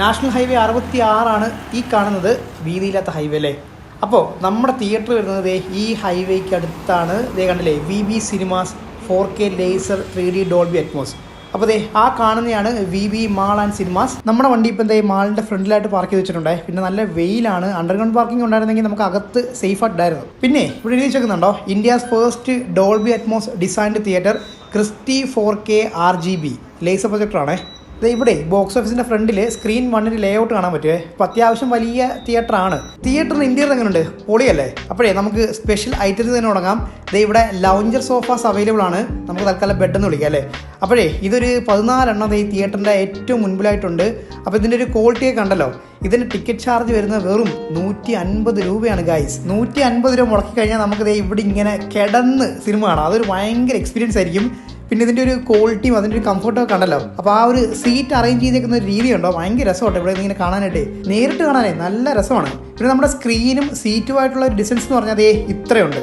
National highway 66 ഈ കാണുന്നത് വീതിയില്ലാത്ത highway അല്ലേ. അപ്പോൾ നമ്മുടെ തിയേറ്റർ വരുന്നത് ഈ ഹൈവേക്ക് അടുത്താണ്. കണ്ടില്ലേ, VB cinemas 4K laser 3D Dolby Atmos. അപ്പോൾ ആ കാണുന്നതാണ് VB മാൾ ആൻഡ് സിനിമാസ്. നമ്മുടെ വണ്ടി ഇപ്പം മാളിൻ്റെ ഫ്രണ്ടിലായിട്ട് പാർക്ക് ചെയ്ത് വെച്ചിട്ടുണ്ട്. പിന്നെ നല്ല വെയിലാണ്. അണ്ടർഗ്രൗണ്ട് പാർക്കിംഗ് ഉണ്ടായിരുന്നെങ്കിൽ നമുക്ക് അകത്ത് സേഫ് ആയിട്ടായിരുന്നു. പിന്നെ ഇവിടെ എഴുതി വെച്ചേക്കുന്നുണ്ടോ, India's first Dolby Atmos designed theatre Christie 4K RGB laser പ്രൊജക്ടറാണേ. ഇവിടെ ബോക്സ് ഓഫീസിൻ്റെ ഫ്രണ്ടിൽ സ്ക്രീൻ 1 ലേഔട്ട് കാണാൻ പറ്റുമേ. അപ്പോൾ അത്യാവശ്യം വലിയ തിയേറ്ററാണ്. തിയേറ്ററിന് ഇന്റീരിയർ എങ്ങനെയുണ്ട്, പൊളിയല്ലേ. അപ്പോഴേ നമുക്ക് സ്പെഷ്യൽ ഐറ്റത്തിൽ തന്നെ തുടങ്ങാം. ഇവിടെ ലൗഞ്ചർ സോഫാസ് അവൈലബിൾ ആണ്. നമുക്ക് തൽക്കാലം ബെഡ് എന്ന് വിളിക്കാം അല്ലേ. അപ്പോഴേ ഇതൊരു 14 എണ്ണം ഈ തിയേറ്ററിൻ്റെ ഏറ്റവും മുൻപിലായിട്ടുണ്ട്. അപ്പോൾ ഇതിൻ്റെ ഒരു ക്വാളിറ്റിയൊക്കെ കണ്ടല്ലോ. ഇതിന് ടിക്കറ്റ് ചാർജ് വരുന്നത് വെറും 150 രൂപയാണ് ഗൈസ്. 150 രൂപ മുടക്കി കഴിഞ്ഞാൽ നമുക്ക് ഇവിടെ ഇങ്ങനെ കിടന്ന് സിനിമ കാണാം. അതൊരു ഭയങ്കര എക്സ്പീരിയൻസ് ആയിരിക്കും. പിന്നെ ഇതിൻ്റെ ഒരു ക്വാളിറ്റിയും അതിൻ്റെ ഒരു കംഫർട്ടൊക്കെ കണ്ടല്ലോ. അപ്പോൾ ആ ഒരു സീറ്റ് അറേഞ്ച് ചെയ്തേക്കുന്ന ഒരു രീതി ഉണ്ടോ, ഭയങ്കര രസമുണ്ട്. ഇവിടെ ഇങ്ങനെ കാണാനായിട്ട്, നേരിട്ട് കാണാനേ നല്ല രസമാണ്. പിന്നെ നമ്മുടെ സ്ക്രീനും സീറ്റുമായിട്ടുള്ള ഒരു ഡിസ്റ്റൻസ് എന്ന് പറഞ്ഞാൽ ഇത്രയുണ്ട്.